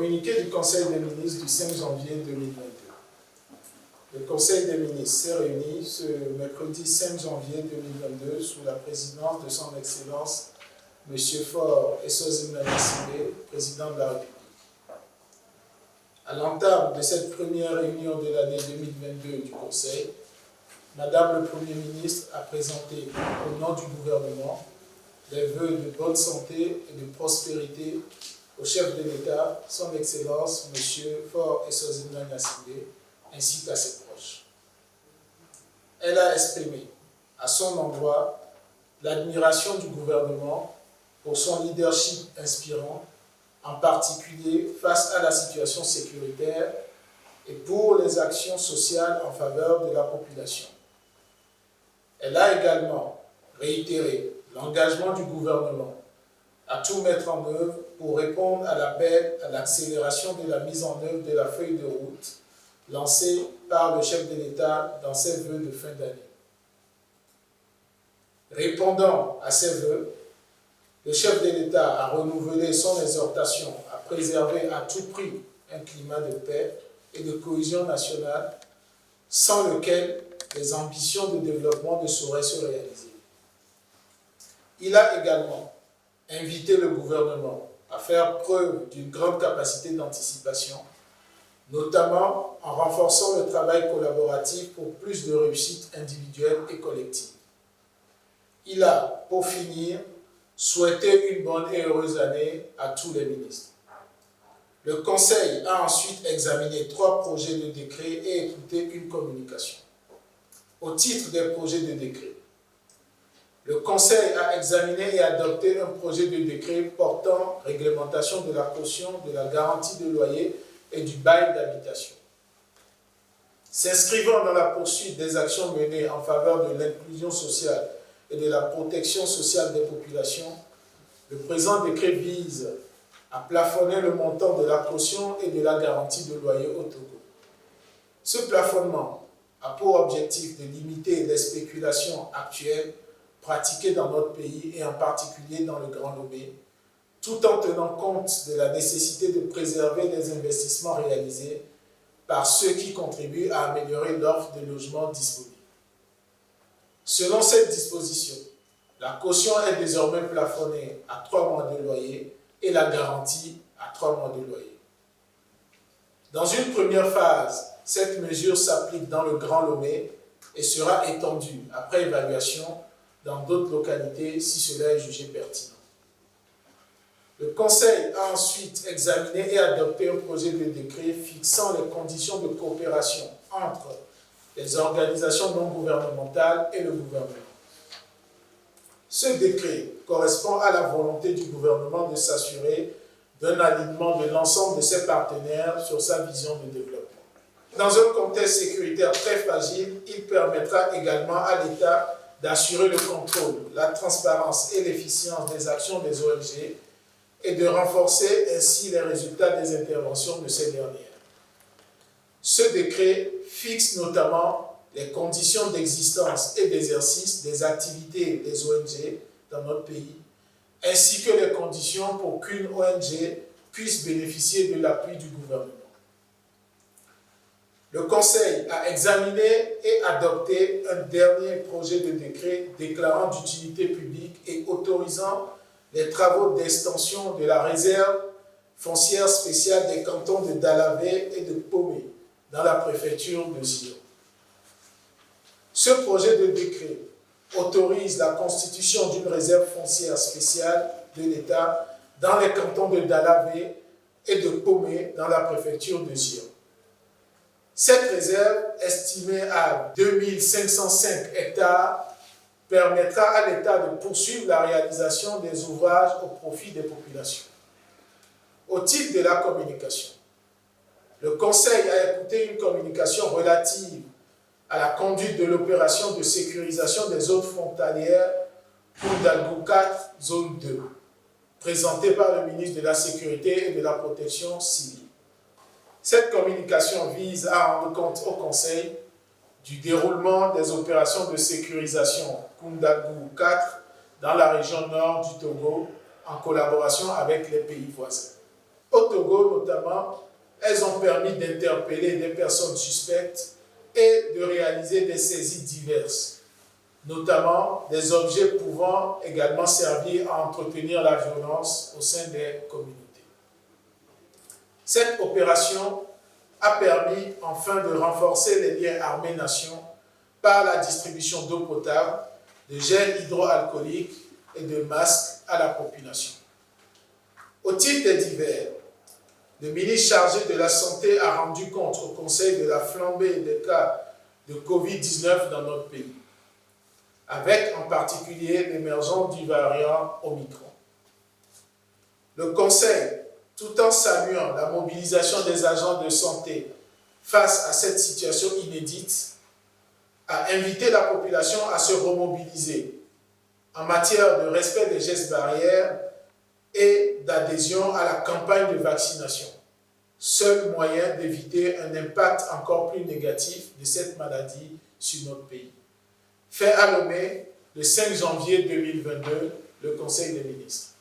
Communiqué du Conseil des ministres du 5 janvier 2022. Le Conseil des ministres s'est réuni ce mercredi 5 janvier 2022 sous la présidence de son Excellence M. Faure Essozinana Singbe, président de la République. À l'entame de cette première réunion de l'année 2022 du Conseil, Madame le Premier ministre a présenté au nom du gouvernement des vœux de bonne santé et de prospérité au chef de l'État, son Excellence M. Faure Essozinana Singbe, ainsi qu'à ses proches. Elle a exprimé à son endroit l'admiration du gouvernement pour son leadership inspirant, en particulier face à la situation sécuritaire et pour les actions sociales en faveur de la population. Elle a également réitéré l'engagement du gouvernement à tout mettre en œuvre pour répondre à l'appel à l'accélération de la mise en œuvre de la feuille de route lancée par le chef de l'État dans ses vœux de fin d'année. Répondant à ces vœux, le chef de l'État a renouvelé son exhortation à préserver à tout prix un climat de paix et de cohésion nationale sans lequel les ambitions de développement ne sauraient se réaliser. Il a également invité le gouvernement à faire preuve d'une grande capacité d'anticipation, notamment en renforçant le travail collaboratif pour plus de réussite individuelle et collective. Il a, pour finir, souhaité une bonne et heureuse année à tous les ministres. Le Conseil a ensuite examiné 3 projets de décret et écouté une communication. Au titre des projets de décret, le Conseil a examiné et adopté un projet de décret portant réglementation de la caution, de la garantie de loyer et du bail d'habitation. S'inscrivant dans la poursuite des actions menées en faveur de l'inclusion sociale et de la protection sociale des populations, le présent décret vise à plafonner le montant de la caution et de la garantie de loyer au Togo. Ce plafonnement a pour objectif de limiter les spéculations actuelles pratiquées dans notre pays et en particulier dans le Grand Lomé, tout en tenant compte de la nécessité de préserver les investissements réalisés par ceux qui contribuent à améliorer l'offre de logements disponibles. Selon cette disposition, la caution est désormais plafonnée à 3 mois de loyer et la garantie à 3 mois de loyer. Dans une première phase, cette mesure s'applique dans le Grand Lomé et sera étendue après évaluation dans d'autres localités si cela est jugé pertinent. Le Conseil a ensuite examiné et adopté un projet de décret fixant les conditions de coopération entre les organisations non gouvernementales et le gouvernement. Ce décret correspond à la volonté du gouvernement de s'assurer d'un alignement de l'ensemble de ses partenaires sur sa vision de développement. Dans un contexte sécuritaire très fragile, il permettra également à l'État d'assurer le contrôle, la transparence et l'efficience des actions des ONG et de renforcer ainsi les résultats des interventions de ces dernières. Ce décret fixe notamment les conditions d'existence et d'exercice des activités des ONG dans notre pays, ainsi que les conditions pour qu'une ONG puisse bénéficier de l'appui du gouvernement. Le Conseil a examiné et adopté un dernier projet de décret déclarant d'utilité publique et autorisant les travaux d'extension de la réserve foncière spéciale des cantons de Dalavé et de Pomé dans la préfecture de Zion. Ce projet de décret autorise la constitution d'une réserve foncière spéciale de l'État dans les cantons de Dalavé et de Pomé dans la préfecture de Zion. Cette réserve, estimée à 2505 hectares, permettra à l'État de poursuivre la réalisation des ouvrages au profit des populations. Au titre de la communication, le Conseil a écouté une communication relative à la conduite de l'opération de sécurisation des zones frontalières pour Dalgou 4, zone 2, présentée par le ministre de la Sécurité et de la Protection civile. Cette communication vise à rendre compte au Conseil du déroulement des opérations de sécurisation Koundagou 4 dans la région nord du Togo en collaboration avec les pays voisins. Au Togo notamment, elles ont permis d'interpeller des personnes suspectes et de réaliser des saisies diverses, notamment des objets pouvant également servir à entretenir la violence au sein des communautés. Cette opération a permis enfin de renforcer les liens armées-nation par la distribution d'eau potable, de gel hydroalcoolique et de masques à la population. Au titre des divers, le ministre chargé de la Santé a rendu compte au Conseil de la flambée des cas de Covid-19 dans notre pays, avec en particulier l'émergence du variant Omicron. Le Conseil, tout en saluant la mobilisation des agents de santé face à cette situation inédite, a invité la population à se remobiliser en matière de respect des gestes barrières et d'adhésion à la campagne de vaccination, seul moyen d'éviter un impact encore plus négatif de cette maladie sur notre pays. Fait à Lomé, le 5 janvier 2022, le Conseil des ministres.